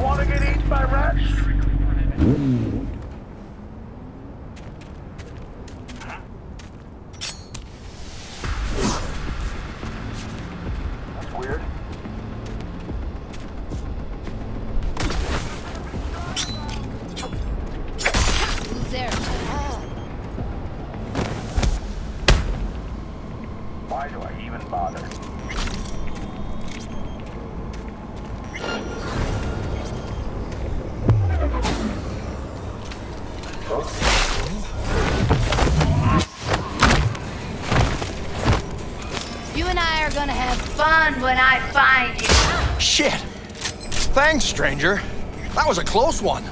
want to get eaten by rats? That's weird. Who's there? Why do I even bother? You and I are gonna have fun when I find you. Shit! Thanks, stranger. That was a close one.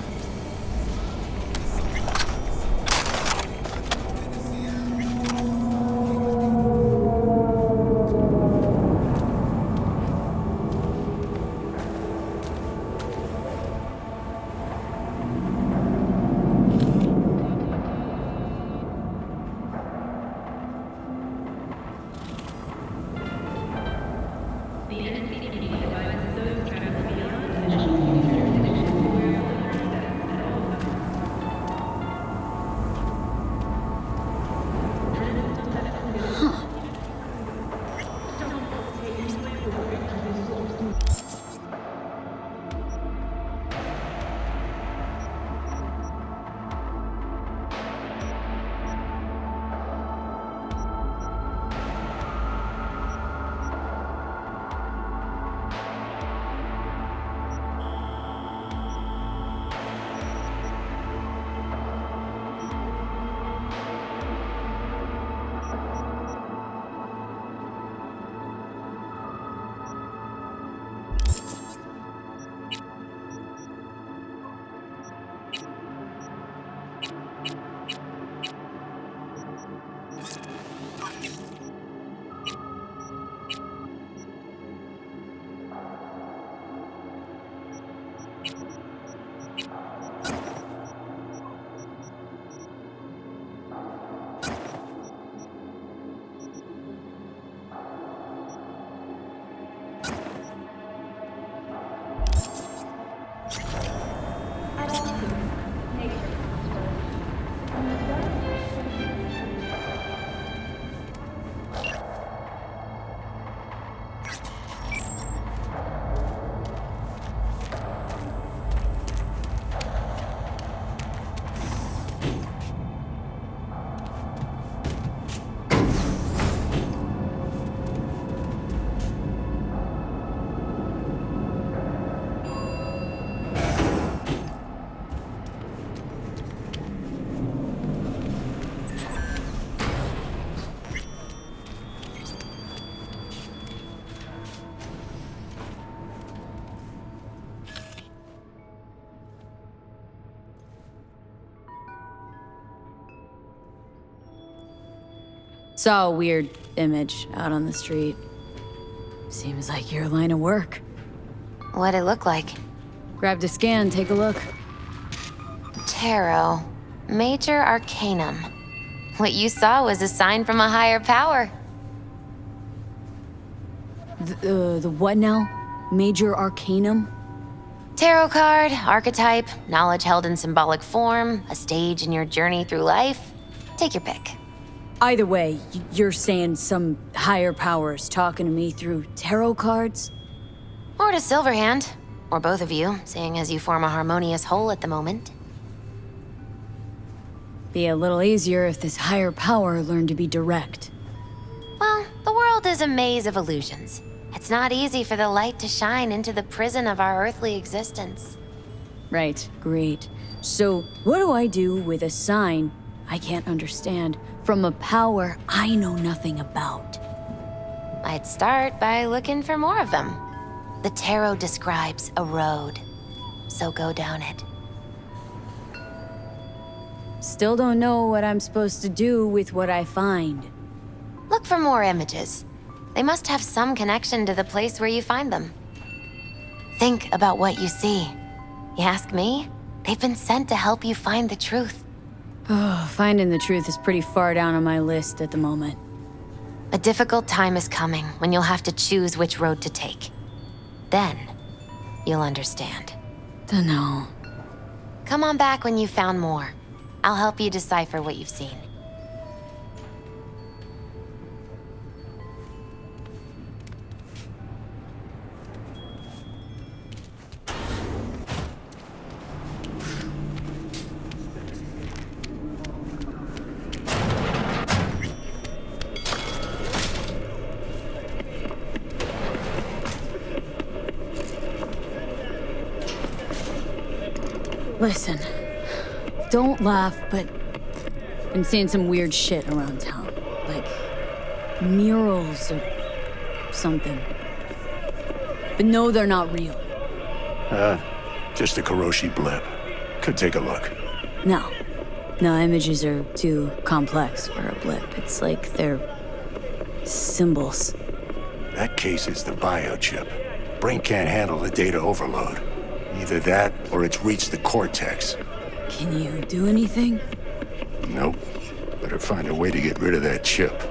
Saw a weird image out on the street. Seems like your line of work. What'd it look like? Grabbed a scan, take a look. Tarot. Major Arcanum. What you saw was a sign from a higher power. The what now? Major Arcanum? Tarot card, archetype, knowledge held in symbolic form, a stage in your journey through life. Take your pick. Either way, you're saying some higher powers talking to me through tarot cards? Or to Silverhand. Or both of you, seeing as you form a harmonious whole at the moment. Be a little easier if this higher power learned to be direct. Well, the world is a maze of illusions. It's not easy for the light to shine into the prison of our earthly existence. Right, great. So, what do I do with a sign I can't understand from a power I know nothing about? I'd start by looking for more of them. The tarot describes a road, so go down it. Still don't know what I'm supposed to do with what I find. Look for more images. They must have some connection to the place where you find them. Think about what you see. You ask me? They've been sent to help you find the truth. Oh, finding the truth is pretty far down on my list at the moment. A difficult time is coming when you'll have to choose which road to take. Then, you'll understand. Dunno. Come on back when you've found more. I'll help you decipher what you've seen. Listen, don't laugh, but I'm seeing some weird shit around town. Like murals or something. But no, they're not real. Just a Kuroshi blip. Could take a look. No. No, images are too complex for a blip. It's like they're symbols. That case is the biochip. Brain can't handle the data overload. Either that, or it's reached the cortex. Can you do anything? Nope. Better find a way to get rid of that chip.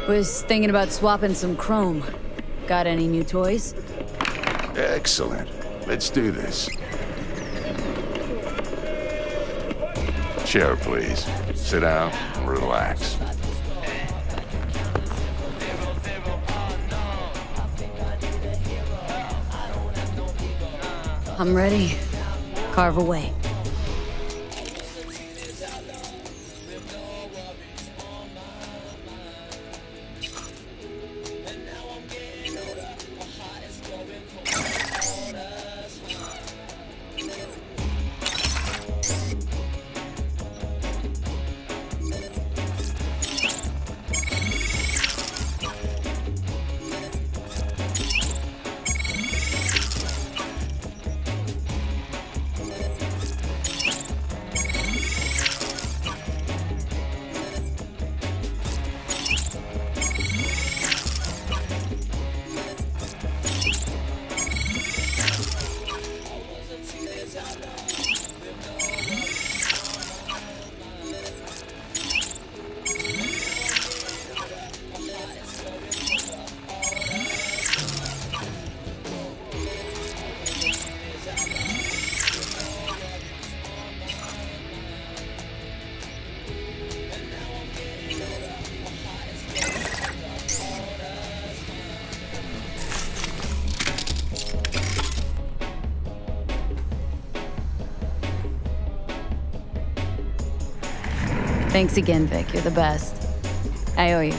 Was thinking about swapping some chrome. Got any new toys? Excellent. Let's do this. Chair, please. Sit down and relax. I'm ready. Carve away. Thanks again, Vic. You're the best. I owe you.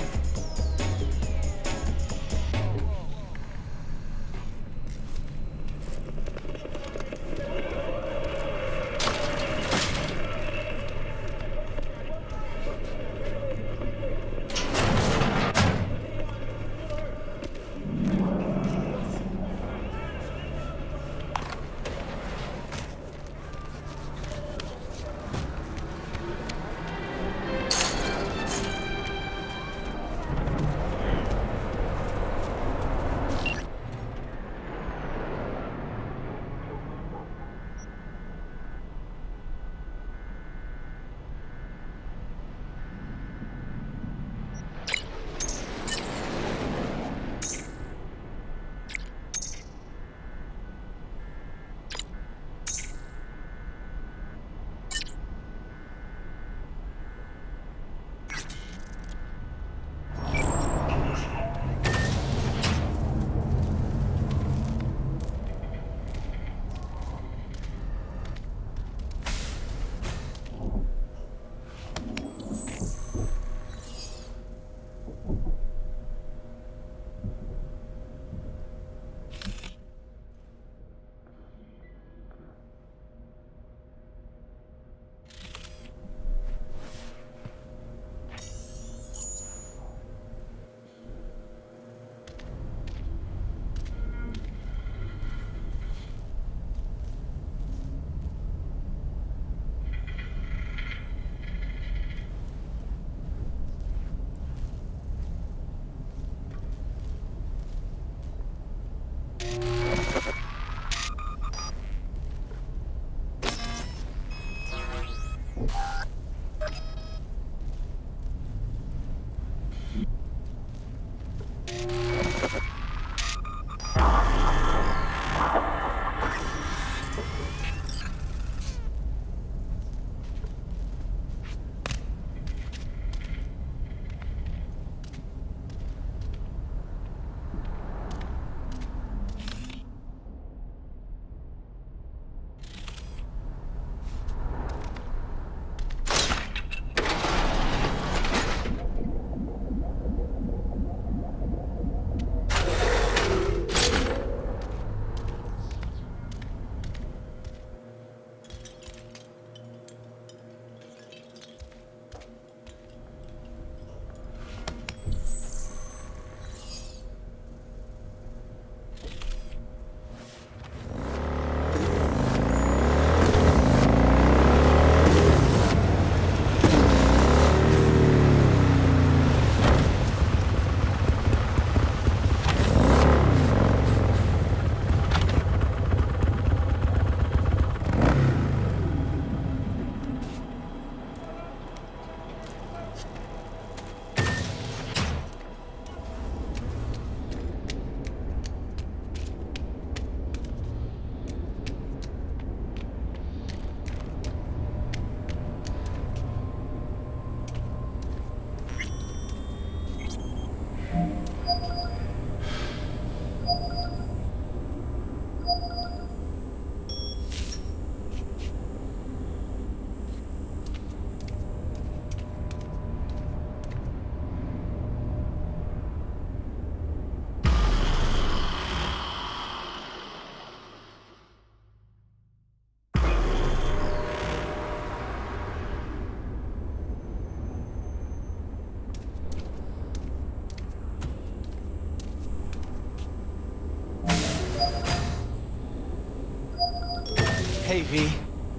Hey, V.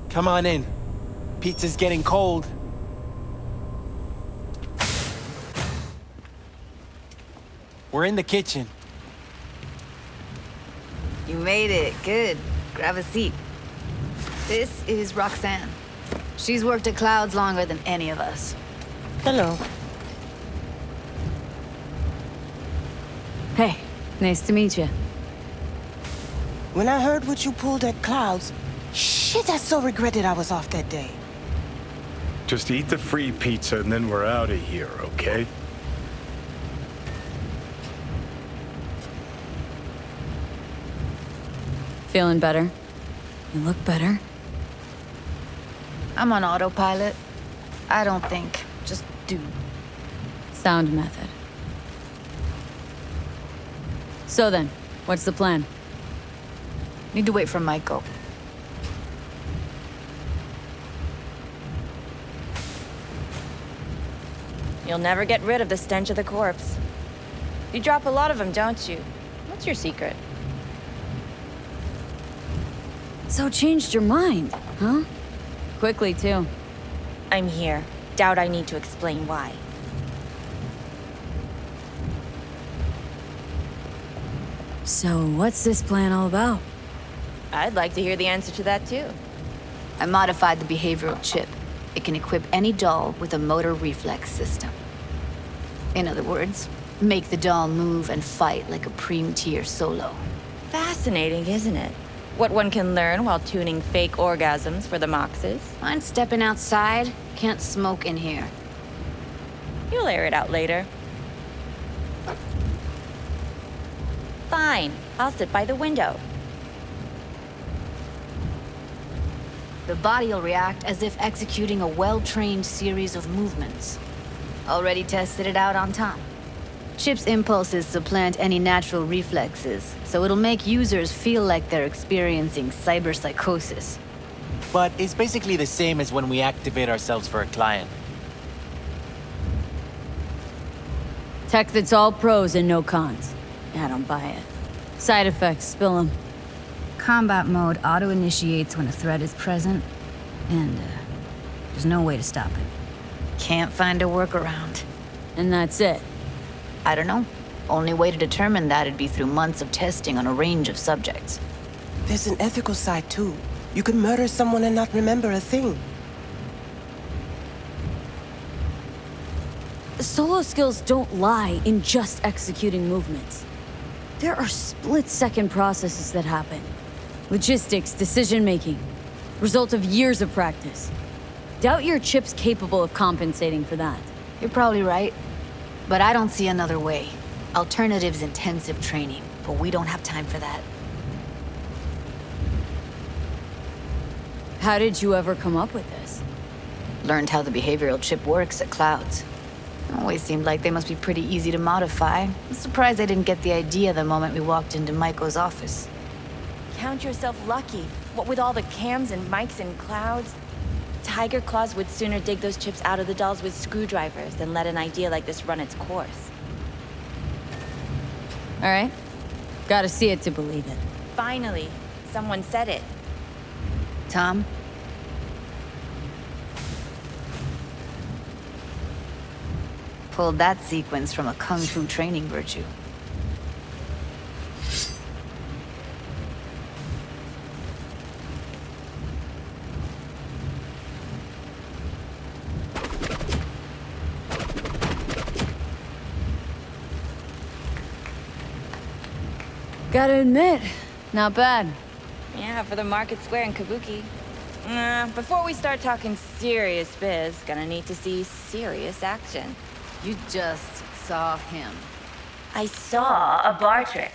Come on in. Pizza's getting cold. We're in the kitchen. You made it. Good. Grab a seat. This is Roxanne. She's worked at Clouds longer than any of us. Hello. Hey, nice to meet you. When I heard what you pulled at Clouds, shit, I so regretted I was off that day. Just eat the free pizza and then we're out of here, okay? Feeling better? You look better. I'm on autopilot. I don't think. Just do. Sound method. So then, what's the plan? Need to wait for Michael. You'll never get rid of the stench of the corpse. You drop a lot of them, don't you? What's your secret? So changed your mind, huh? Quickly, too. I'm here. Doubt I need to explain why. So what's this plan all about? I'd like to hear the answer to that, too. I modified the behavioral chip. It can equip any doll with a motor reflex system. In other words, make the doll move and fight like a Preem-tier solo. Fascinating, isn't it? What one can learn while tuning fake orgasms for the Moxes. Mind stepping outside? Can't smoke in here. You'll air it out later. Fine. I'll sit by the window. The body will react as if executing a well-trained series of movements. Already tested it out on Tom. Chip's impulses supplant any natural reflexes, so it'll make users feel like they're experiencing cyberpsychosis. But it's basically the same as when we activate ourselves for a client. Tech that's all pros and no cons. I don't buy it. Side effects, spill them. Combat mode auto-initiates when a threat is present, and there's no way to stop it. Can't find a workaround. And that's it. I don't know. Only way to determine that'd be through months of testing on a range of subjects. There's an ethical side, too. You can murder someone and not remember a thing. Solo skills don't lie in just executing movements. There are split-second processes that happen. Logistics, decision-making. Result of years of practice. Doubt your chip's capable of compensating for that. You're probably right. But I don't see another way. Alternative's intensive training, but we don't have time for that. How did you ever come up with this? Learned how the behavioral chip works at Clouds. Always seemed like they must be pretty easy to modify. I'm surprised I didn't get the idea the moment we walked into Maiko's office. Count yourself lucky. What with all the cams and mics and Clouds? Tiger Claws would sooner dig those chips out of the dolls with screwdrivers than let an idea like this run its course. All right. Gotta see it to believe it. Finally, someone said it. Tom? Pulled that sequence from a kung fu training virtue. Gotta admit, not bad. Yeah, for the market square in Kabuki. Before we start talking serious biz, gonna need to see serious action. You just saw him. I saw a bar trick.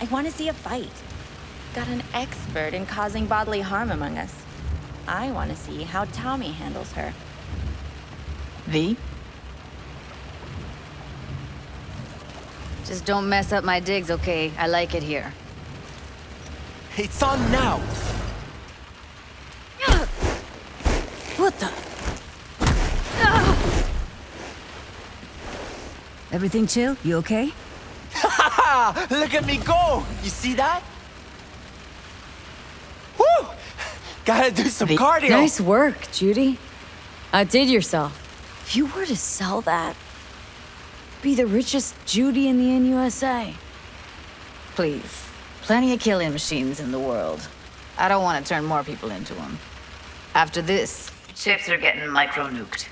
I want to see a fight. Got an expert in causing bodily harm among us. I want to see how Tommy handles her. V? Just don't mess up my digs, okay? I like it here. It's on now! What the? Everything chill? You okay? Ha! Look at me go! You see that? Woo! Gotta do some cardio! Nice work, Judy. Outdid yourself. If you were to sell that, be the richest Judy in the NUSA. Please. Plenty of killing machines in the world. I don't want to turn more people into them. After this, chips are getting micro-nuked.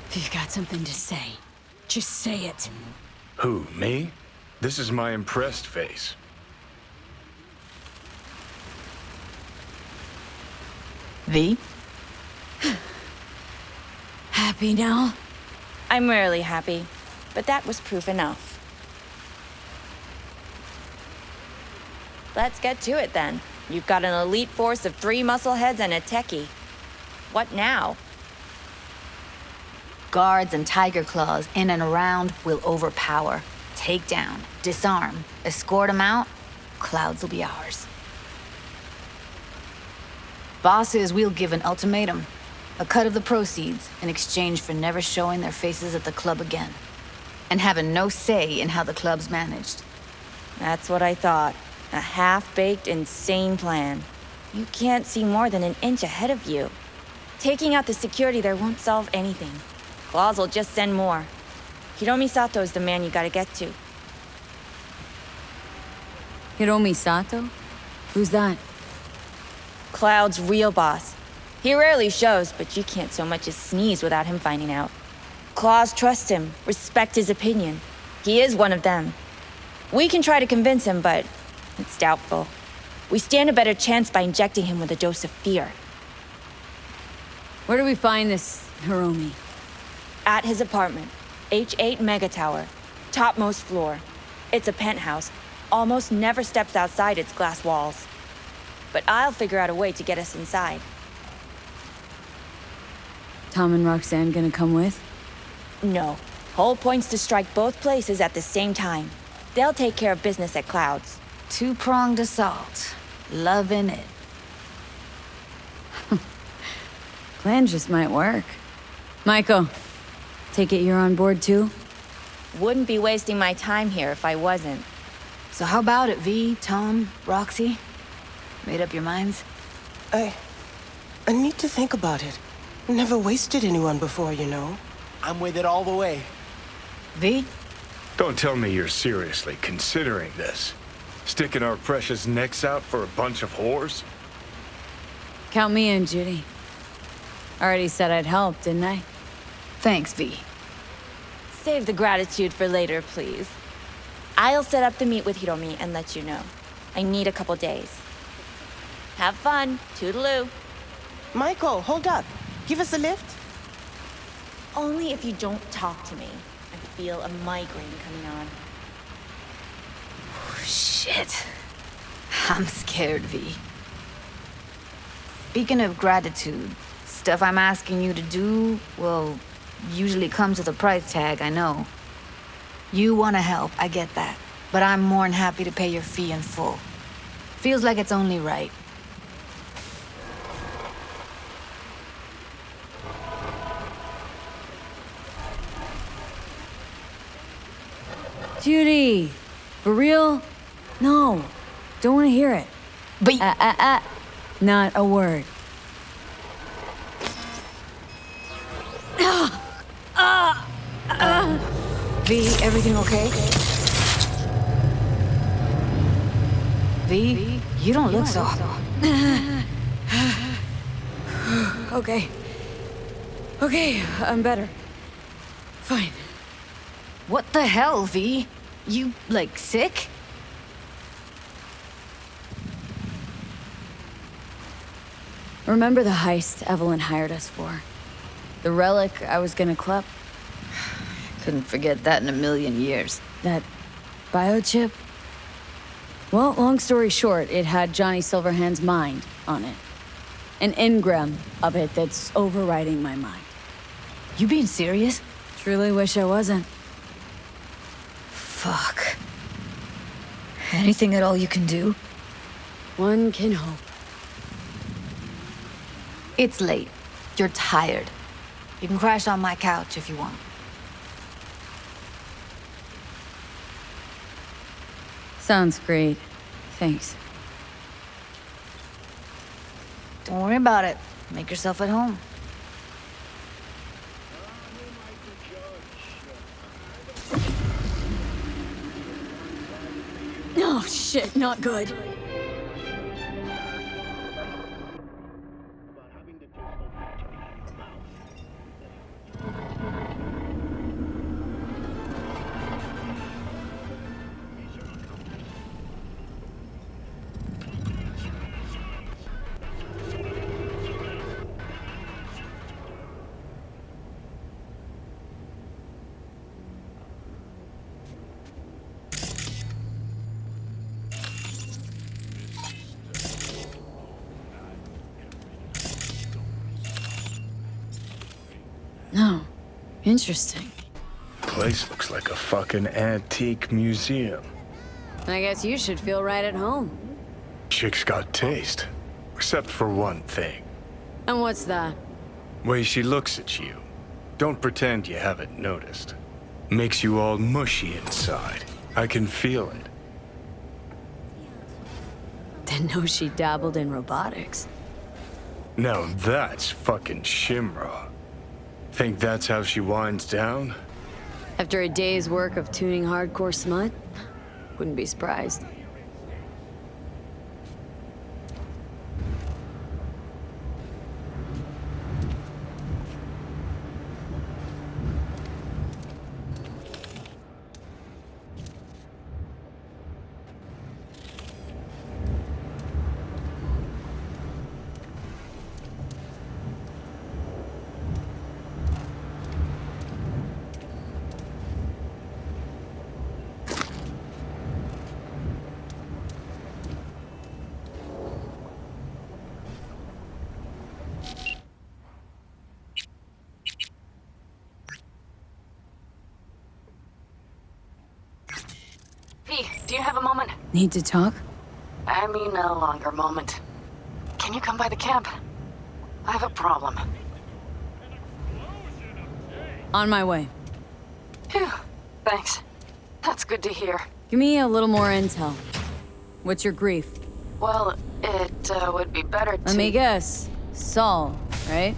If you've got something to say, just say it. Who, me? This is my impressed face. V? Happy now? I'm rarely happy, but that was proof enough. Let's get to it then. You've got an elite force of 3 muscleheads and a techie. What now? Guards and tiger claws in and around will overpower, take down, disarm, escort them out. Clouds will be ours. Bosses, we'll give an ultimatum. A cut of the proceeds in exchange for never showing their faces at the club again. And having no say in how the club's managed. That's what I thought. A half-baked, insane plan. You can't see more than an inch ahead of you. Taking out the security there won't solve anything. Claws will just send more. Hiromi Sato's the man you gotta get to. Hiromi Sato? Who's that? Cloud's real boss. He rarely shows, but you can't so much as sneeze without him finding out. Claws trust him, respect his opinion. He is one of them. We can try to convince him, but it's doubtful. We stand a better chance by injecting him with a dose of fear. Where do we find this Hiromi? At his apartment, H8 Mega Tower, topmost floor. It's a penthouse, almost never steps outside its glass walls. But I'll figure out a way to get us inside. Tom and Roxanne gonna come with? No. Whole point's to strike both places at the same time. They'll take care of business at Clouds. Two-pronged assault. Loving it. Plan just might work. Michael, take it you're on board too? Wouldn't be wasting my time here if I wasn't. So how about it, V, Tom, Roxy? Made up your minds? I need to think about it. Never wasted anyone before, you know. I'm with it all the way. V? Don't tell me you're seriously considering this. Sticking our precious necks out for a bunch of whores? Count me in, Judy. Already said I'd help, didn't I? Thanks, V. Save the gratitude for later, please. I'll set up the meet with Hiromi and let you know. I need a couple days. Have fun. Toodaloo. Michael, hold up. Give us a lift. Only if you don't talk to me. I feel a migraine coming on. Shit. I'm scared, V. Speaking of gratitude, stuff I'm asking you to do, well, usually comes with a price tag, I know. You want to help, I get that. But I'm more than happy to pay your fee in full. Feels like it's only right. Judy, for real? No, don't want to hear it. But Not a word. V, everything okay? V, you don't look so... Okay. Okay, I'm better. Fine. What the hell, V? You, like, sick? Remember the heist Evelyn hired us for? The relic I was gonna club? Couldn't forget that in a million years. That biochip? Well, long story short, it had Johnny Silverhand's mind on it. An engram of it that's overriding my mind. You being serious? Truly wish I wasn't. Fuck. Anything at all you can do? One can hope. It's late. You're tired. You can crash on my couch if you want. Sounds great. Thanks. Don't worry about it. Make yourself at home. Oh, shit, not good. No. Interesting. Place looks like a fucking antique museum. I guess you should feel right at home. Chick's got taste. Except for one thing. And what's that? Way she looks at you. Don't pretend you haven't noticed. Makes you all mushy inside. I can feel it. Didn't know she dabbled in robotics. Now that's fucking Shimra. Think that's how she winds down? After a day's work of tuning hardcore smut? Wouldn't be surprised. Do you have a moment? Need to talk? I mean a longer moment. Can you come by the camp? I have a problem. On my way. Phew, thanks. That's good to hear. Give me a little more intel. What's your grief? Well, it would be better to... Let me guess. Saul, right?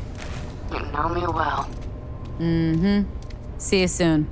You know me well. Mm-hmm. See you soon.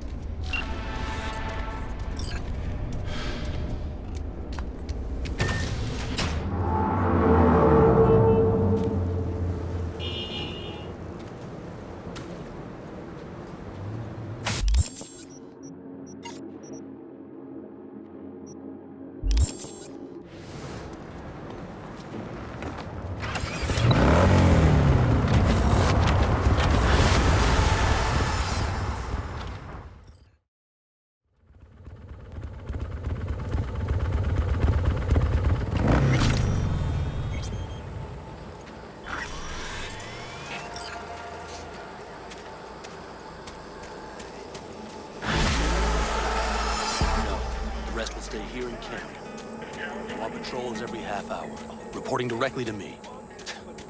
stay here in camp. On patrols every half hour, reporting directly to me.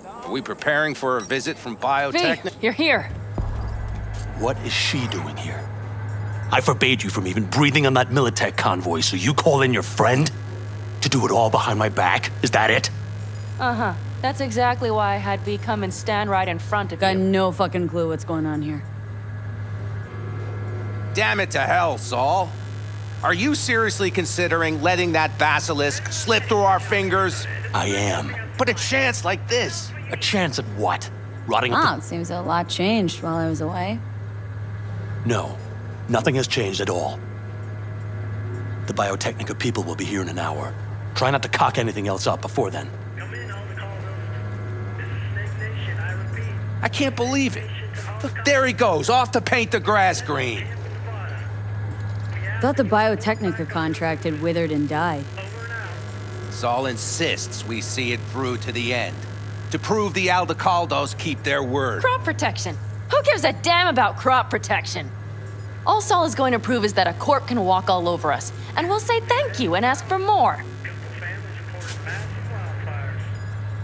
Are we preparing for a visit from biotech? V, you're here. What is she doing here? I forbade you from even breathing on that Militech convoy, so you call in your friend? To do it all behind my back? Is that it? Uh-huh. That's exactly why I had V come and stand right in front of you. Got no fucking clue what's going on here. Damn it to hell, Saul. Are you seriously considering letting that basilisk slip through our fingers? I am. But a chance like this. A chance at what? Rotting Wow, it seems a lot changed while I was away. No, nothing has changed at all. The Biotechnica people will be here in an hour. Try not to cock anything else up before then. I can't believe it. Look, there he goes, off to paint the grass green. Thought the Biotechnica contract had withered and died. Saul insists we see it through to the end. To prove the Aldecaldos keep their word. Crop protection. Who gives a damn about crop protection? All Saul is going to prove is that a corp can walk all over us, and we'll say thank you and ask for more.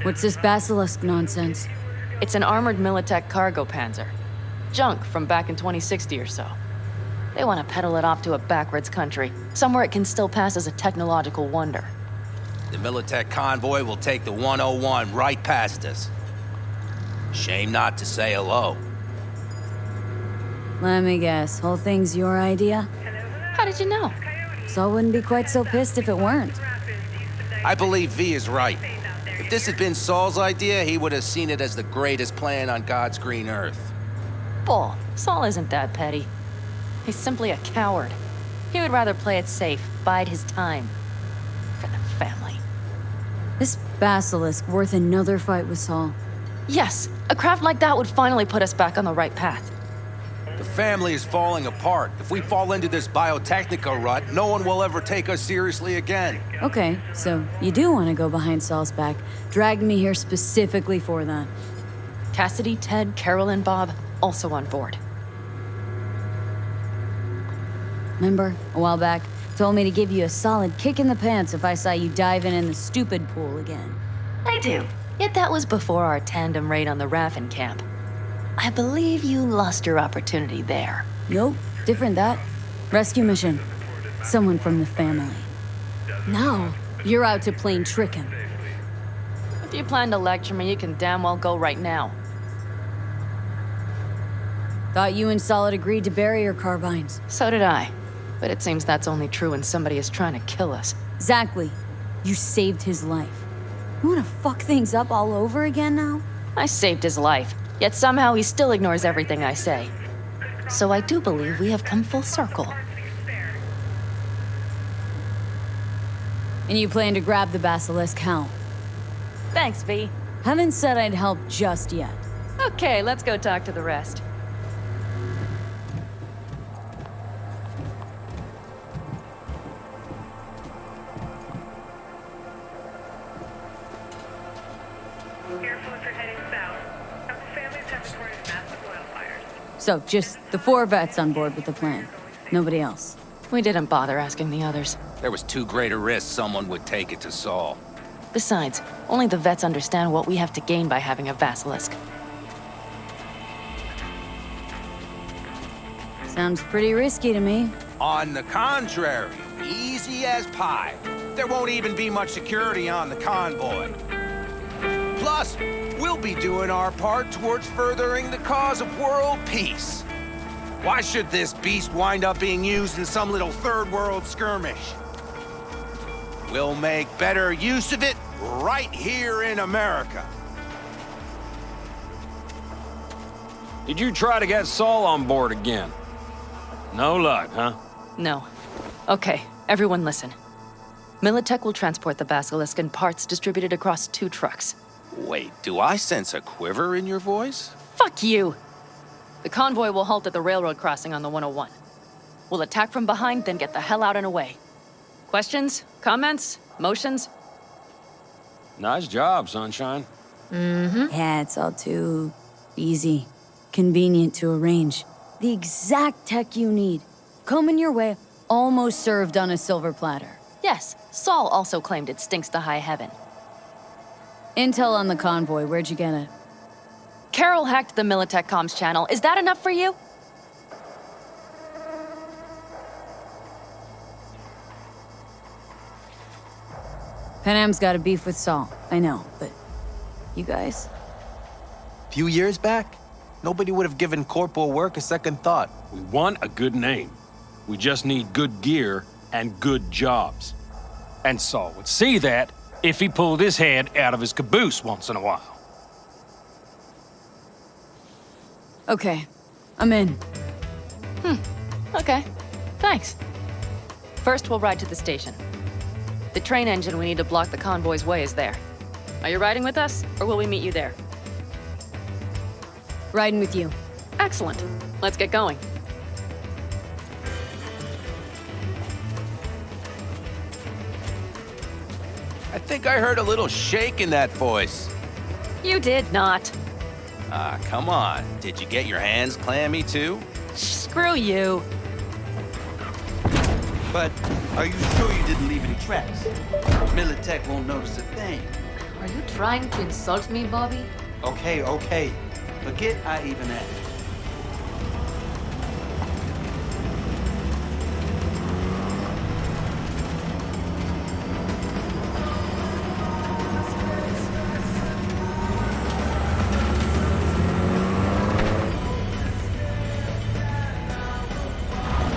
What's this basilisk nonsense? It's an armored Militech cargo panzer. Junk from back in 2060 or so. They want to peddle it off to a backwards country, somewhere it can still pass as a technological wonder. The Militech convoy will take the 101 right past us. Shame not to say hello. Let me guess, whole thing's your idea? How did you know? Saul wouldn't be quite so pissed if it weren't. I believe V is right. If this had been Saul's idea, he would have seen it as the greatest plan on God's green earth. Bull. Saul isn't that petty. He's simply a coward. He would rather play it safe, bide his time. For the family. This basilisk worth another fight with Saul? Yes, a craft like that would finally put us back on the right path. The family is falling apart. If we fall into this Biotechnica rut, no one will ever take us seriously again. Okay, so you do want to go behind Saul's back. Dragged me here specifically for that. Cassidy, Ted, Carol, and Bob also on board. Remember, a while back, told me to give you a solid kick in the pants if I saw you diving in the stupid pool again. I do. Yet that was before our tandem raid on the Raffin camp. I believe you lost your opportunity there. Nope, different that. Rescue mission. Someone from the family. No, you're out to plain trick him. If you plan to lecture me, you can damn well go right now. Thought you and Solid agreed to bury your carbines. So did I. But it seems that's only true when somebody is trying to kill us. Exactly. You saved his life. You wanna fuck things up all over again now? I saved his life, yet somehow he still ignores everything I say. So I do believe we have come full circle. And you plan to grab the basilisk, how? Thanks, V. Haven't said I'd help just yet. Okay, let's go talk to the rest. So, just the 4 vets on board with the plan. Nobody else. We didn't bother asking the others. There was too great a risk someone would take it to Saul. Besides, only the vets understand what we have to gain by having a basilisk. Sounds pretty risky to me. On the contrary, easy as pie. There won't even be much security on the convoy. Plus, we'll be doing our part towards furthering the cause of world peace. Why should this beast wind up being used in some little third world skirmish? We'll make better use of it right here in America. Did you try to get Saul on board again? No luck, huh? No. Okay, everyone listen. Militech will transport the basilisk in parts distributed across 2 trucks. Wait, do I sense a quiver in your voice? Fuck you! The convoy will halt at the railroad crossing on the 101. We'll attack from behind, then get the hell out and away. Questions? Comments? Motions? Nice job, Sunshine. Mm-hmm. Yeah, it's all too easy. Convenient to arrange. The exact tech you need. Coming your way, almost served on a silver platter. Yes, Saul also claimed it stinks to high heaven. Intel on the convoy, where'd you get it? Carol hacked the Militech comms channel. Is that enough for you? Panam's got a beef with Saul, I know, but you guys? Few years back, nobody would have given corporal work a second thought. We want a good name. We just need good gear and good jobs. And Saul would see that if he pulled his head out of his caboose once in a while. Okay, I'm in. Okay, thanks. First, we'll ride to the station. The train engine we need to block the convoy's way is there. Are you riding with us, or will we meet you there? Riding with you. Excellent. Let's get going. I think I heard a little shake in that voice. You did not. Ah, come on. Did you get your hands clammy too? Screw you. But are you sure you didn't leave any tracks? Militech won't notice a thing. Are you trying to insult me, Bobby? Okay. Forget I even asked.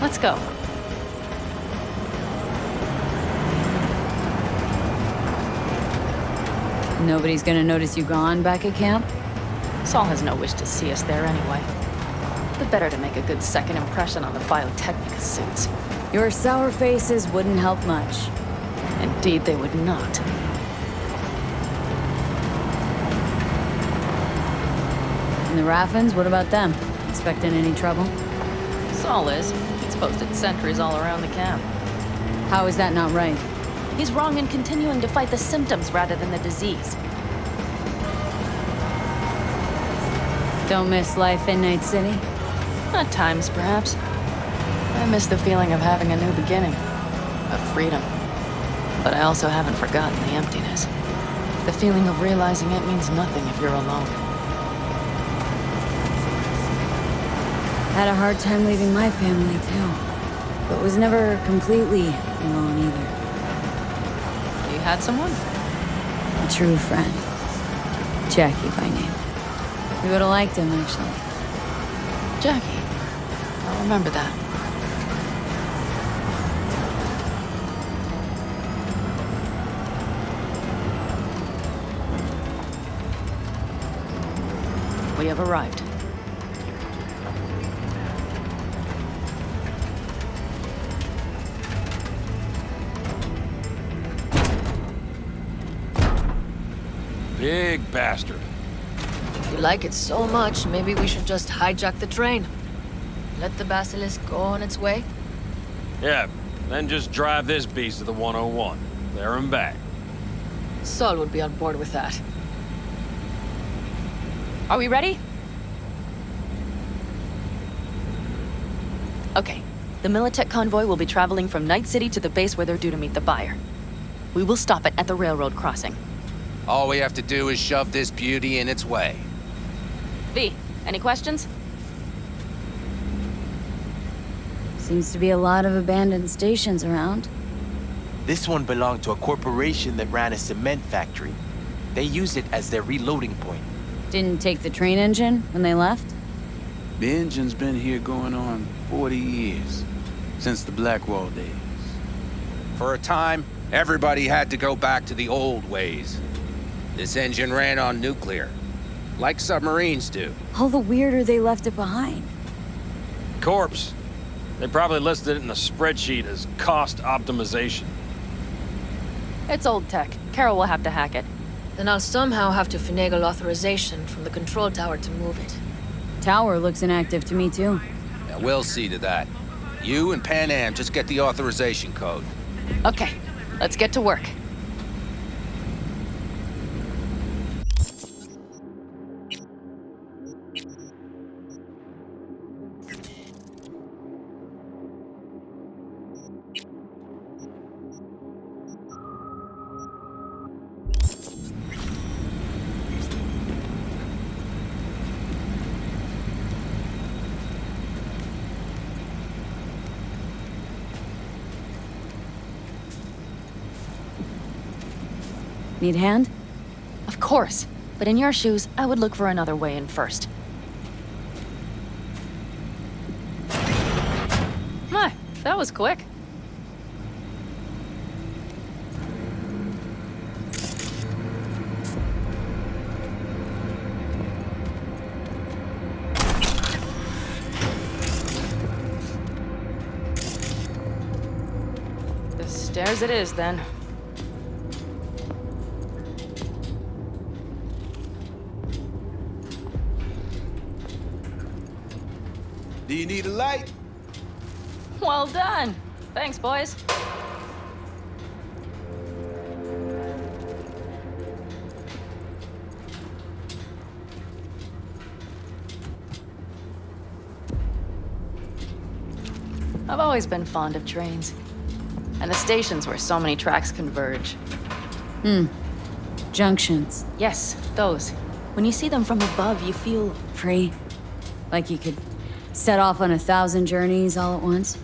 Let's go. Nobody's gonna notice you gone back at camp? Saul has no wish to see us there anyway. The better to make a good second impression on the Biotechnica suits. Your sour faces wouldn't help much. Indeed, they would not. And the Raffins, what about them? Expecting any trouble? Saul is. He's posted sentries all around the camp. How is that not right? He's wrong in continuing to fight the symptoms rather than the disease. Don't miss life in Night City? At times, perhaps. I miss the feeling of having a new beginning. Of freedom. But I also haven't forgotten the emptiness. The feeling of realizing it means nothing if you're alone. Had a hard time leaving my family, too. But was never completely alone either. You had someone? A true friend. Jackie by name. You would have liked him, actually. Jackie. I'll remember that. We have arrived. Big bastard. If you like it so much, maybe we should just hijack the train. Let the basilisk go on its way. Yeah, then just drive this beast to the 101. There and back. Saul would be on board with that. Are we ready? Okay. The Militech convoy will be traveling from Night City to the base where they're due to meet the buyer. We will stop it at the railroad crossing. All we have to do is shove this beauty in its way. V, any questions? Seems to be a lot of abandoned stations around. This one belonged to a corporation that ran a cement factory. They used it as their reloading point. Didn't take the train engine when they left? The engine's been here going on 40 years. Since the Blackwall days. For a time, everybody had to go back to the old ways. This engine ran on nuclear, like submarines do. All the weirder they left it behind. Corpse. They probably listed it in a spreadsheet as cost optimization. It's old tech. Carol will have to hack it. Then I'll somehow have to finagle authorization from the control tower to move it. Tower looks inactive to me, too. Yeah, we'll see to that. You and Pan Am just get the authorization code. Okay, let's get to work. Need a hand? Of course. But in your shoes, I would look for another way in first. My, that was quick. The stairs it is, then. Do you need a light? Well done. Thanks, boys. I've always been fond of trains. And the stations where so many tracks converge. Junctions. Yes, those. When you see them from above, you feel Free. Like you could set off on 1,000 journeys all at once.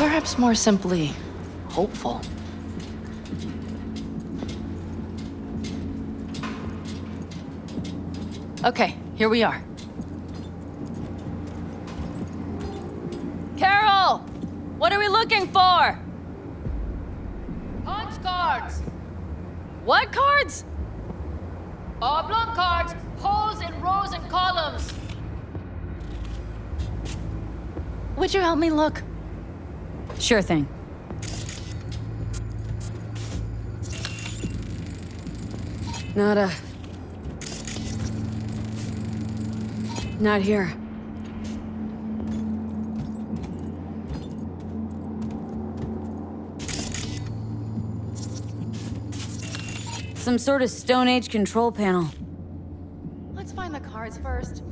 perhaps more simply hopeful. Okay, here we are. Carol! What are we looking for? Punch cards! What cards? Oblong cards, holes in rows and columns. Would you help me look? Sure thing. Not here. Some sort of Stone Age control panel. Let's find the cards first.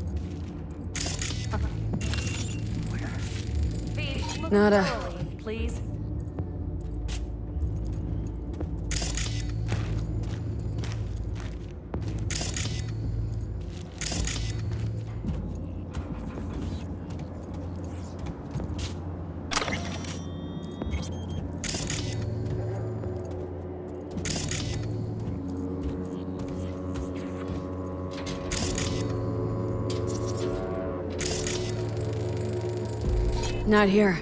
Nada. Please. Not here.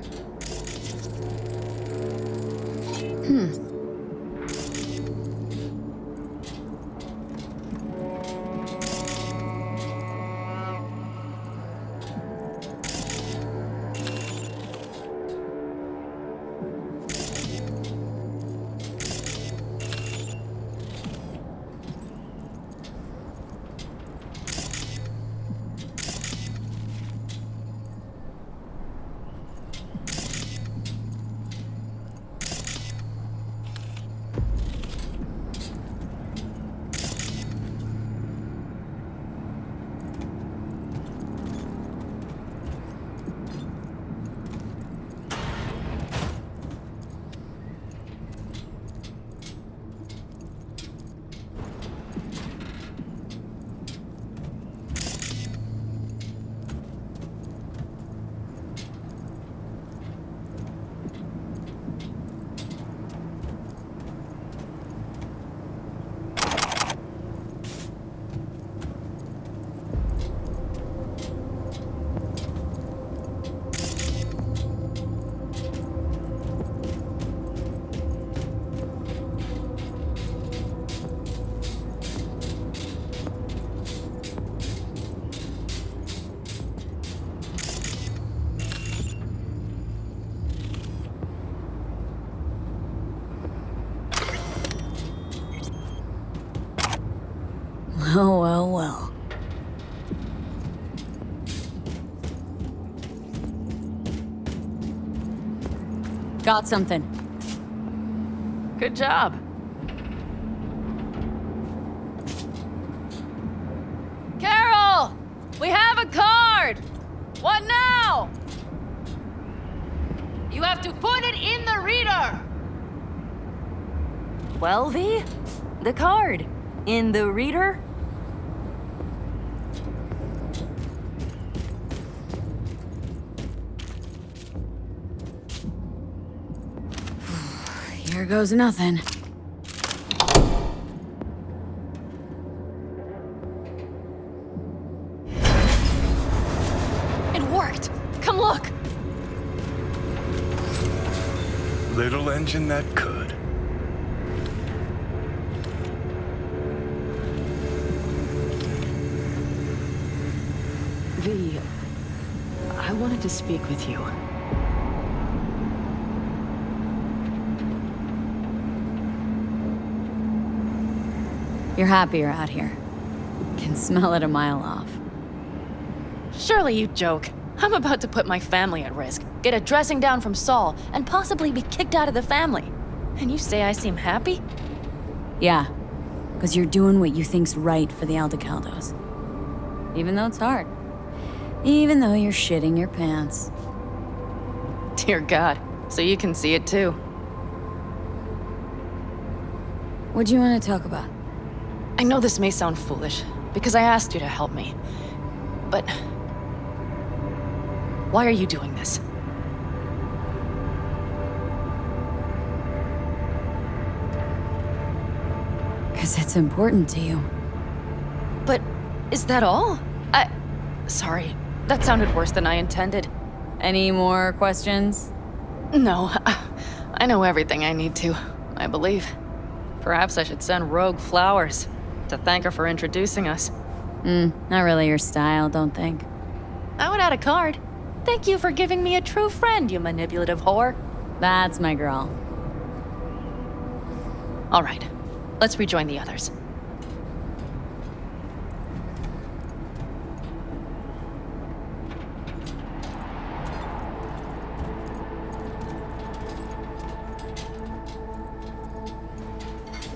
Oh, well, well. Got something. Good job. Carol! We have a card! What now? You have to put it in the reader. Well, the card. In the reader? Here goes nothing. Come look! Little engine that could. V, I wanted to speak with you. You're happier out here. Can smell it a mile off. Surely you joke. I'm about to put my family at risk, get a dressing down from Saul, and possibly be kicked out of the family. And you say I seem happy? Yeah, because you're doing what you think's right for the Aldecaldos. Even though it's hard. Even though you're shitting your pants. Dear God, so you can see it too. What do you want to talk about? I know this may sound foolish, because I asked you to help me. But why are you doing this? Because it's important to you. But is that all? Sorry, that sounded worse than I intended. Any more questions? No, I know everything I need to, I believe. Perhaps I should send Rogue flowers to thank her for introducing us. Not really your style, don't think. I would add a card. Thank you for giving me a true friend, you manipulative whore. That's my girl. All right, let's rejoin the others.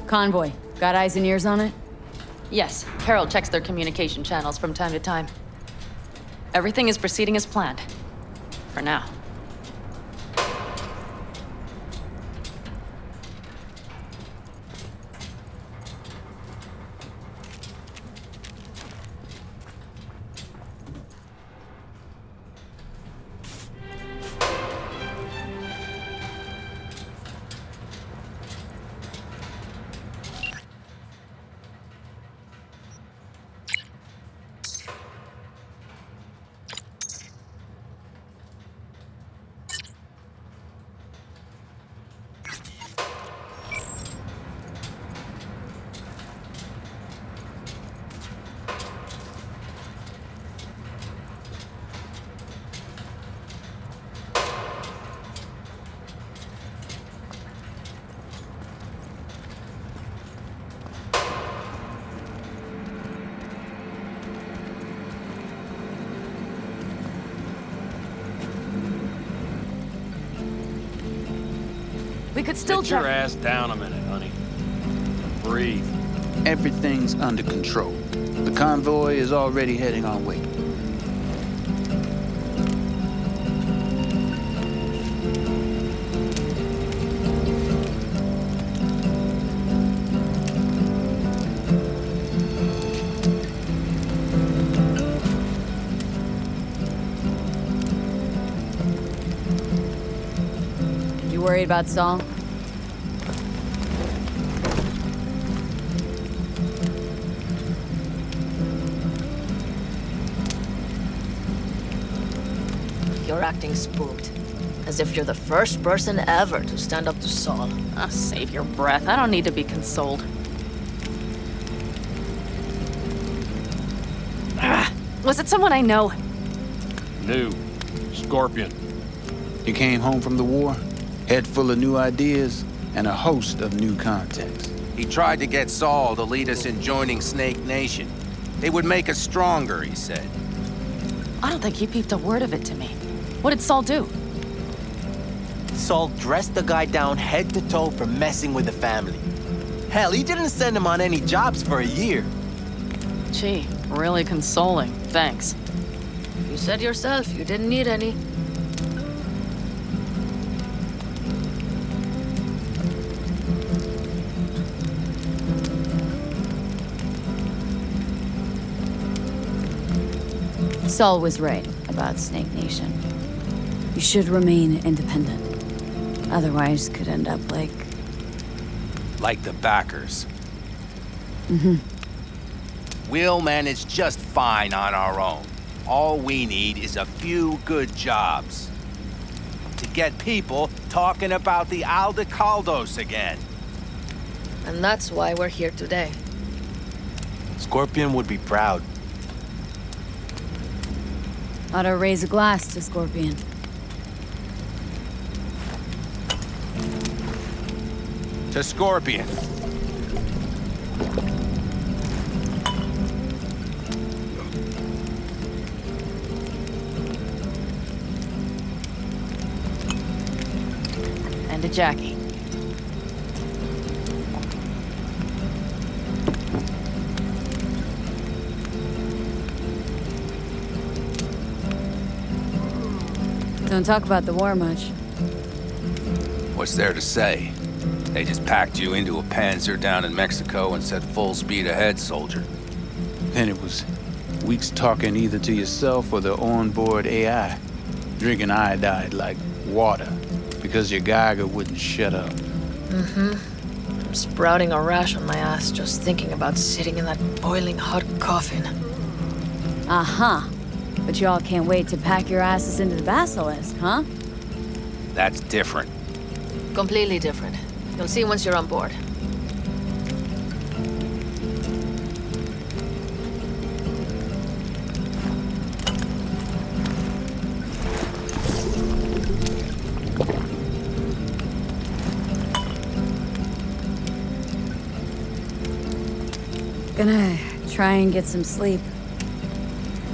Convoy. Got eyes and ears on it? Yes, Carol checks their communication channels from time to time. Everything is proceeding as planned. For now. We could still Get your ass down a minute, honey. Breathe. Everything's under control. The convoy is already heading our way. You worried about Saul? You're acting spooked. As if you're the first person ever to stand up to Saul. Oh, save your breath. I don't need to be consoled. Was it someone I know? New. Scorpion. You came home from the war, head full of new ideas, and a host of new contacts. He tried to get Saul to lead us in joining Snake Nation. They would make us stronger, he said. I don't think he peeped a word of it to me. What did Saul do? Saul dressed the guy down head to toe for messing with the family. Hell, he didn't send him on any jobs for a year. Gee, really consoling. Thanks. You said yourself you didn't need any. Saul was right about Snake Nation. You should remain independent. Otherwise, could end up like... Like the backers. Mm-hmm. We'll manage just fine on our own. All we need is a few good jobs. To get people talking about the Aldecaldos again. And that's why we're here today. Scorpion would be proud. Ought to raise a glass to Scorpion. To Scorpion. And to Jackie. Don't talk about the war much. What's there to say? They just packed you into a Panzer down in Mexico and said full speed ahead, soldier. And it was weeks talking either to yourself or the onboard AI. Drinking iodide like water because your Geiger wouldn't shut up. Mm-hmm. I'm sprouting a rash on my ass just thinking about sitting in that boiling hot coffin. Uh-huh. But y'all can't wait to pack your asses into the Basilisk, huh? That's different. Completely different. You'll see once you're on board. Gonna try and get some sleep.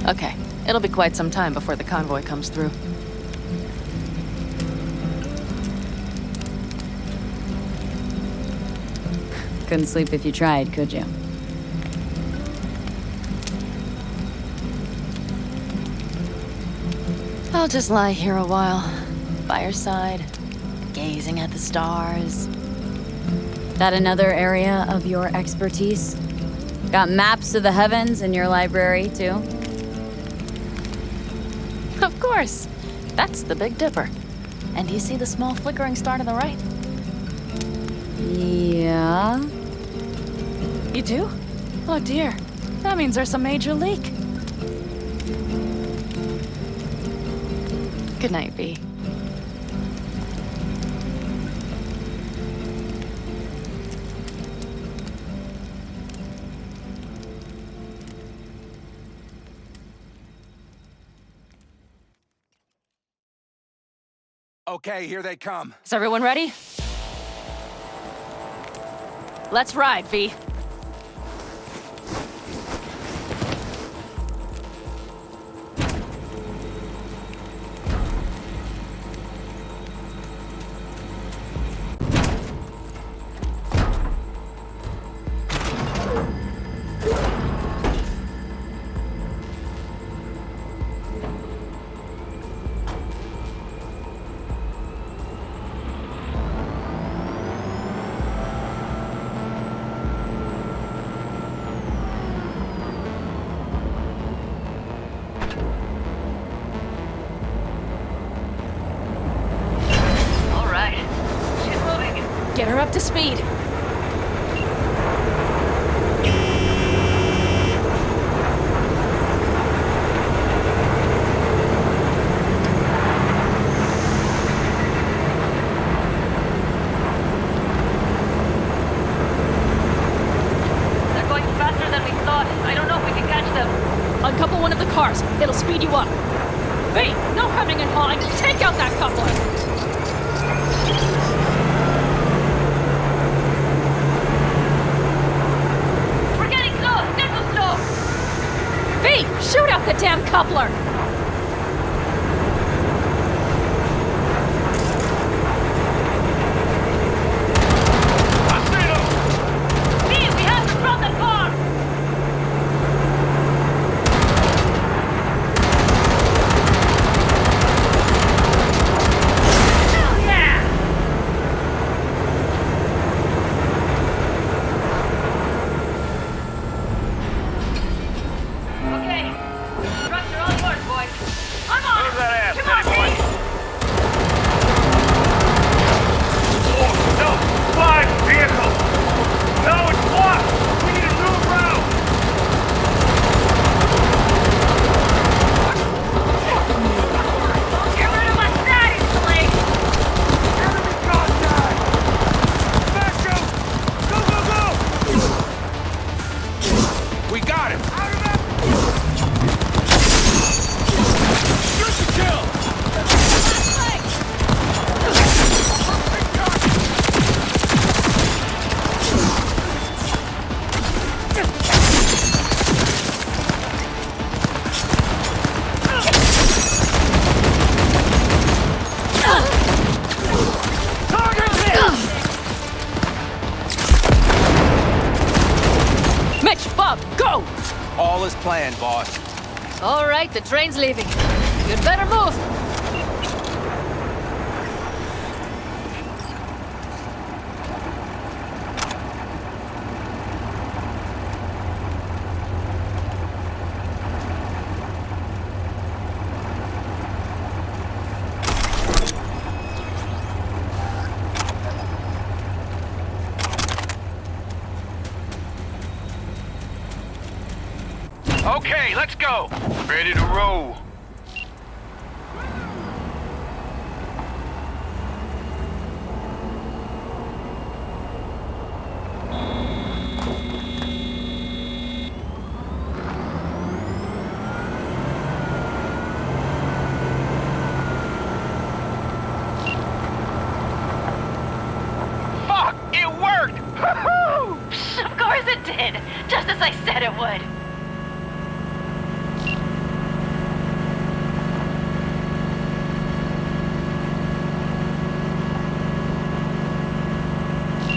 Okay, it'll be quite some time before the convoy comes through. Couldn't sleep if you tried, could you? I'll just lie here a while, by your side, gazing at the stars. That another area of your expertise? Got maps of the heavens in your library, too? Of course. That's the Big Dipper. And do you see the small flickering star to the right? Yeah. You do? Oh dear. That means there's a major leak. Good night, V. Okay, here they come. Is everyone ready? Let's ride, V. Get her up to speed. They're going faster than we thought. I don't know if we can catch them. Uncouple one of the cars. It'll speed you up. V, no hemming and hawing. Take out that coupler. Shoot out the damn coupler! V, we have to drop the car! Hell yeah! Okay. Structure all yours. plan, boss. All right, the train's leaving. You'd better move. Okay, let's go. Ready to roll. Fuck! It worked! Woohoo! Of course it did. Just as I said it would.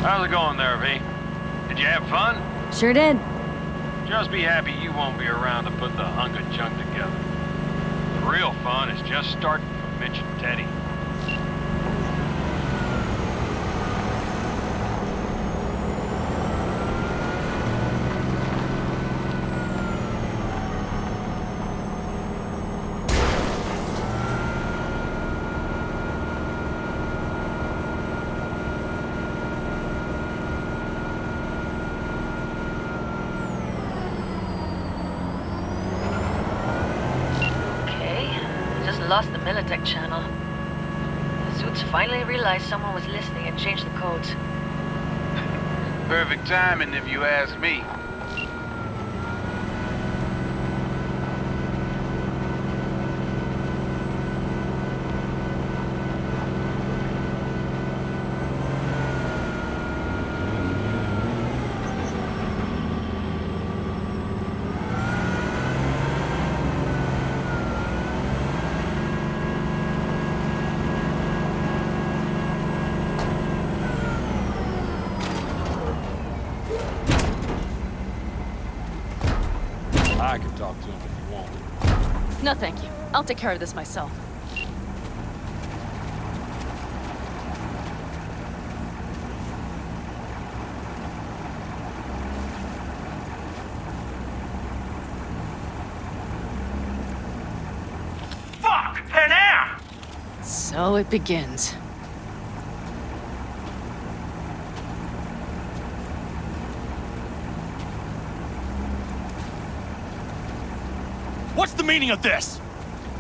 How's it going there, V? Did you have fun? Sure did. Just be happy you won't be around to put the hunk of junk together. The real fun is just starting for Mitch and Teddy. Lost the Militech channel. The suits finally realized someone was listening and changed the codes. Perfect timing if you ask me. I can talk to him if you want. No, thank you. I'll take care of this myself. Fuck! Panam! So it begins. What's the meaning of this?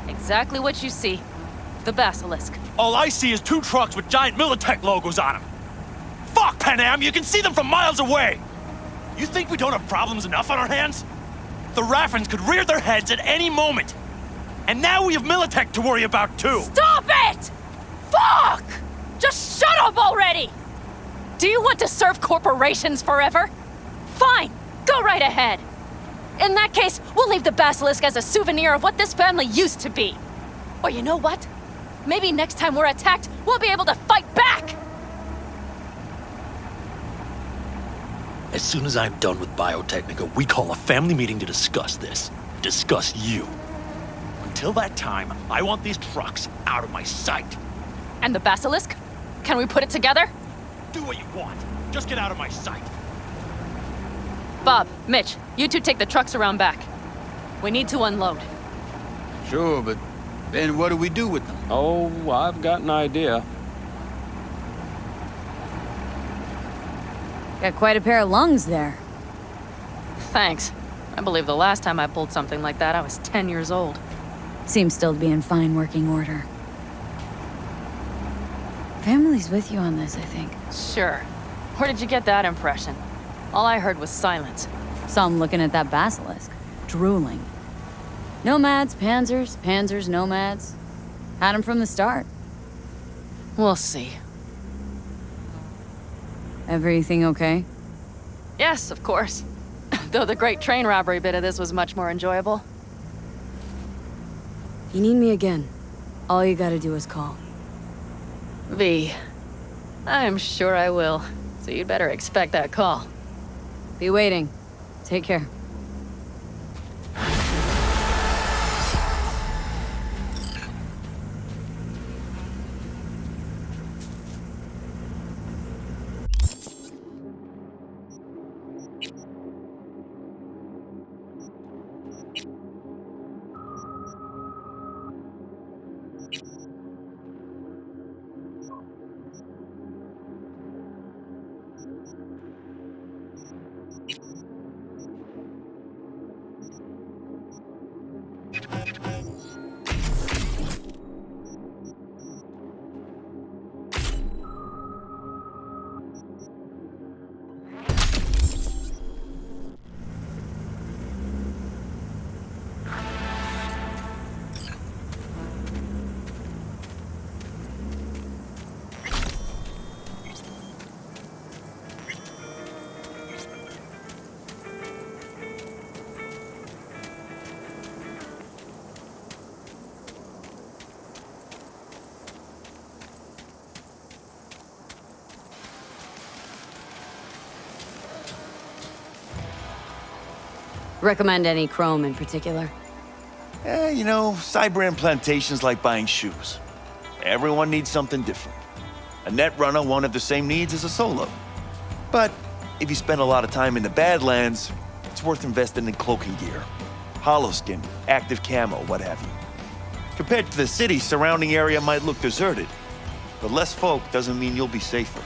Exactly what you see. The basilisk. All I see is 2 trucks with giant Militech logos on them. Fuck, Panam, you can see them from miles away! You think we don't have problems enough on our hands? The Raffens could rear their heads at any moment. And now we have Militech to worry about too. Stop it! Fuck! Just shut up already! Do you want to serve corporations forever? Fine, go right ahead. In that case, we'll leave the basilisk as a souvenir of what this family used to be. Or you know what? Maybe next time we're attacked, we'll be able to fight back! As soon as I'm done with Biotechnica, we call a family meeting to discuss this. Discuss you. Until that time, I want these trucks out of my sight. And the basilisk? Can we put it together? Do what you want. Just get out of my sight. Bob, Mitch, you two take the trucks around back. We need to unload. Sure, but then what do we do with them? Oh, I've got an idea. Got quite a pair of lungs there. Thanks. I believe the last time I pulled something like that, I was 10 years old. Seems still to be in fine working order. Family's with you on this, I think. Sure. Where did you get that impression? All I heard was silence. Saw him looking at that basilisk, drooling. Nomads, panzers, panzers, nomads. Had him from the start. We'll see. Everything okay? Yes, of course. Though the great train robbery bit of this was much more enjoyable. You need me again. All you gotta do is call. V. I'm sure I will. So you'd better expect that call. Be waiting. Take care. Recommend any chrome in particular? You know, cyber implantation's like buying shoes. Everyone needs something different. A net runner won't have the same needs as a solo. But if you spend a lot of time in the Badlands, it's worth investing in cloaking gear. Hollow skin, active camo, what have you. Compared to the city, surrounding area might look deserted. But less folk doesn't mean you'll be safer.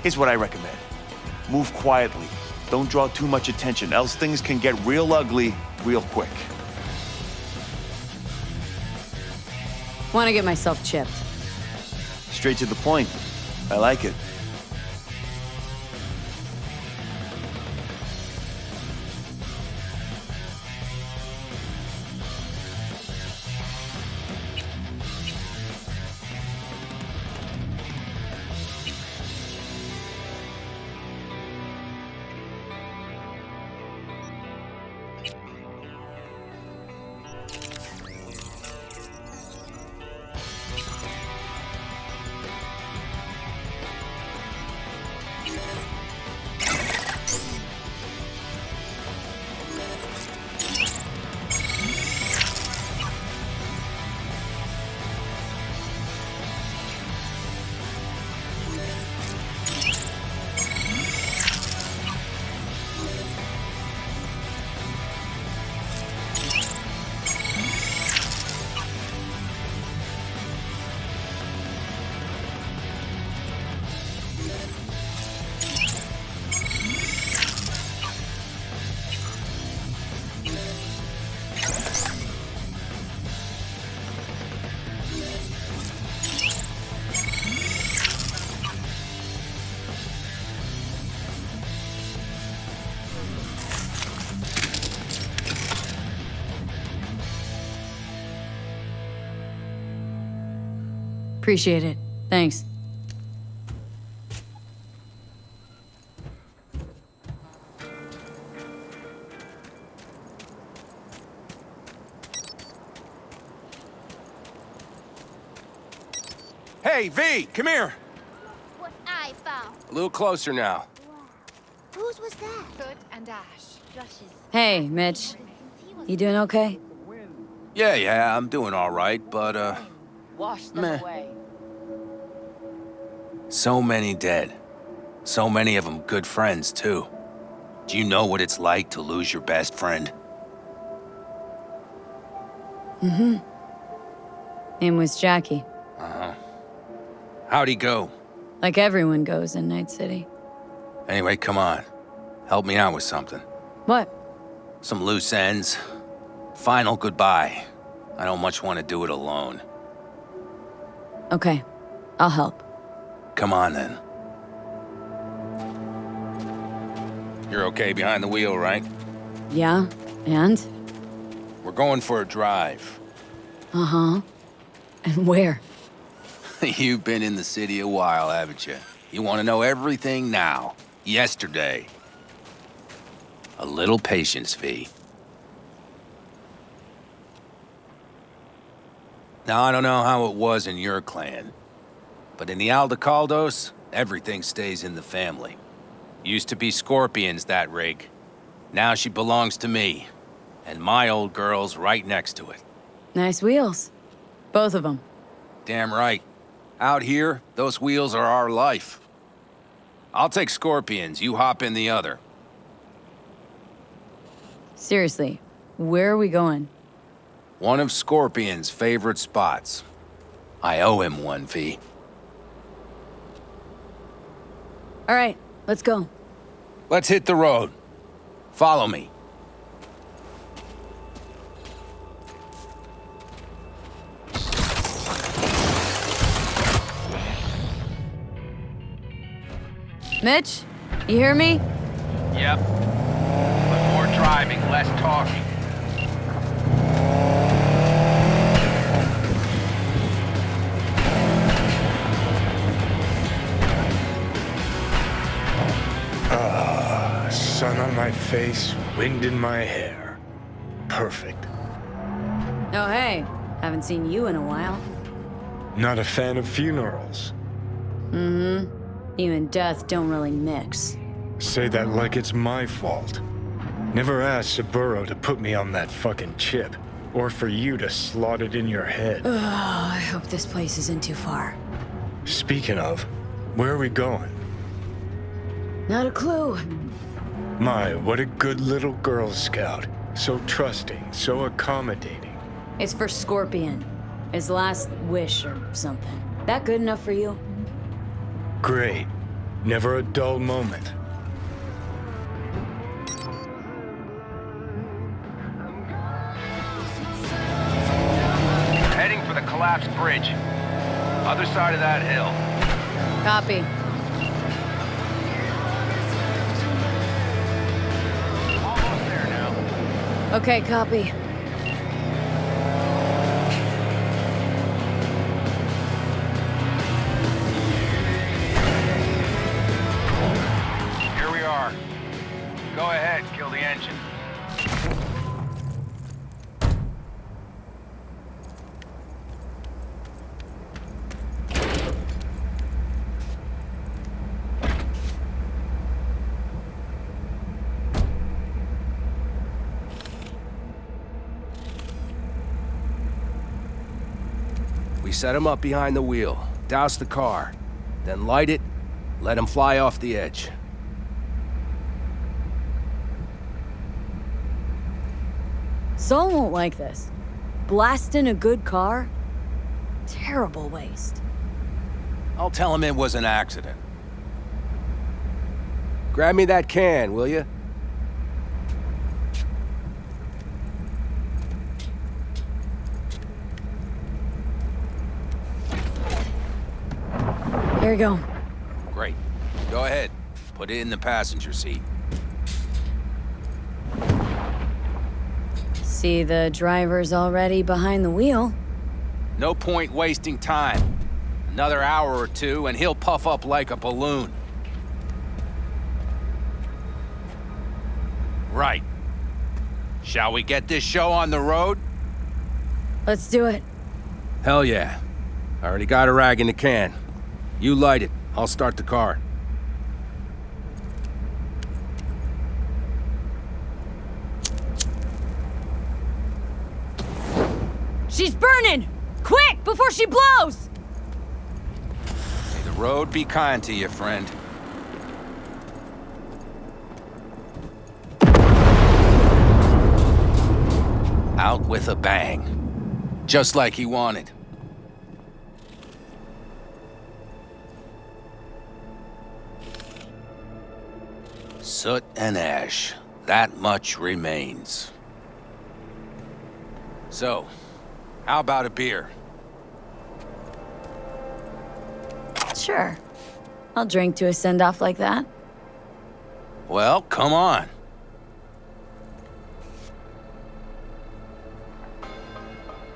Here's what I recommend. Move quietly. Don't draw too much attention, else things can get real ugly real quick. Want to get myself chipped. Straight to the point. I like it. Appreciate it. Thanks. Hey, V, come here. What I found. A little closer now. Whose was that? Good and Ash. Josh's. Hey, Mitch. You doing okay? Yeah, I'm doing all right, but, Wash them meh. away. So many dead. So many of them good friends, too. Do you know what it's like to lose your best friend? Mm-hmm. Name was Jackie. Uh-huh. How'd he go? Like everyone goes in Night City. Anyway, come on. Help me out with something. What? Some loose ends. Final goodbye. I don't much want to do it alone. Okay. I'll help. Come on, then. You're okay behind the wheel, right? Yeah? And? We're going for a drive. Uh-huh. And where? You've been in the city a while, haven't you? You want to know everything now. Yesterday. A little patience, V. Now, I don't know how it was in your clan, but in the Aldecaldos, everything stays in the family. Used to be Scorpion's, that rig. Now she belongs to me, and my old girl's right next to it. Nice wheels. Both of them. Damn right. Out here, those wheels are our life. I'll take Scorpion's, you hop in the other. Seriously, where are we going? One of Scorpion's favorite spots. I owe him one, V. All right, let's go. Let's hit the road. Follow me. Mitch, you hear me? Yep. But more driving, less talking. Sun on my face, wind in my hair. Perfect. Oh, hey. Haven't seen you in a while. Not a fan of funerals. Mm-hmm. You and death don't really mix. Say that like it's my fault. Never asked Saburo to put me on that fucking chip, or for you to slot it in your head. Oh, I hope this place isn't too far. Speaking of, where are we going? Not a clue. My, what a good little Girl Scout. So trusting, so accommodating. It's for Scorpion. His last wish or something. That good enough for you? Great. Never a dull moment. Heading for the collapsed bridge. Other side of that hill. Copy. Almost there now. Okay, copy. Here we are. Go ahead, kill the engine. We set him up behind the wheel, douse the car, then light it, let him fly off the edge. Saul won't like this. Blasting a good car? Terrible waste. I'll tell him it was an accident. Grab me that can, will you? Here you go. Great. Go ahead. Put it in the passenger seat. See, the driver's already behind the wheel. No point wasting time. Another hour or two, and he'll puff up like a balloon. Right. Shall we get this show on the road? Let's do it. Hell yeah. I already got a rag in the can. You light it. I'll start the car. She's burning! Quick, before she blows! May the road be kind to you, friend. Out with a bang. Just like he wanted. Soot and ash. That much remains. So, how about a beer? Sure. I'll drink to a send-off like that. Well, come on.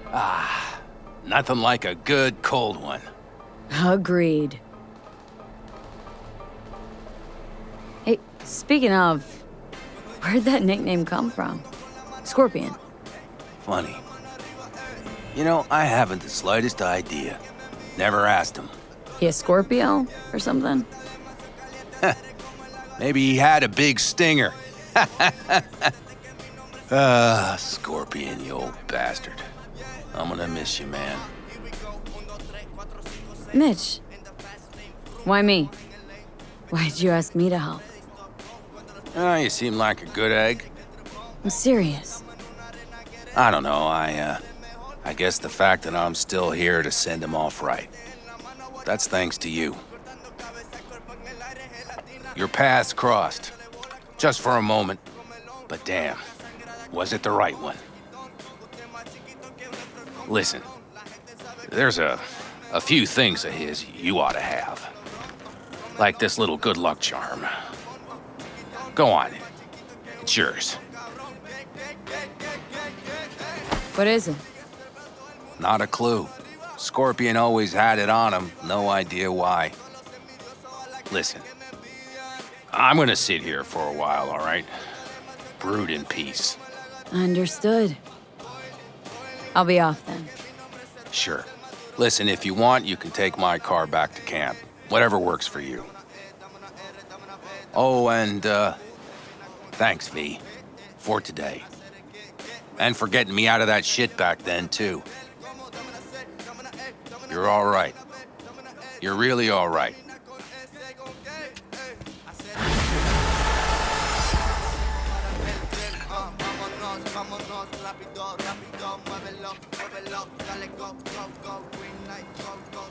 Ah, nothing like a good cold one. Agreed. Hey, speaking of, where'd that nickname come from? Scorpion. Funny. You know, I haven't the slightest idea. Never asked him. He a Scorpio or something? Maybe he had a big stinger. Scorpion, you old bastard. I'm gonna miss you, man. Mitch. Why me? Why'd you ask me to help? You seem like a good egg. I'm serious. I don't know, I guess the fact that I'm still here to send him off right. That's thanks to you. Your paths crossed. Just for a moment. But damn, was it the right one? Listen, there's a few things of his you ought to have. Like this little good luck charm. Go on. It's yours. What is it? Not a clue. Scorpion always had it on him, no idea why. Listen, I'm gonna sit here for a while, all right? Brood in peace. Understood. I'll be off then. Sure. Listen, if you want, you can take my car back to camp. Whatever works for you. Oh, and, thanks, V. For today. And for getting me out of that shit back then, too. You're all right. You're really all right. Rápido, muévelo, muévelo, dale go, go, go, green light, go, go,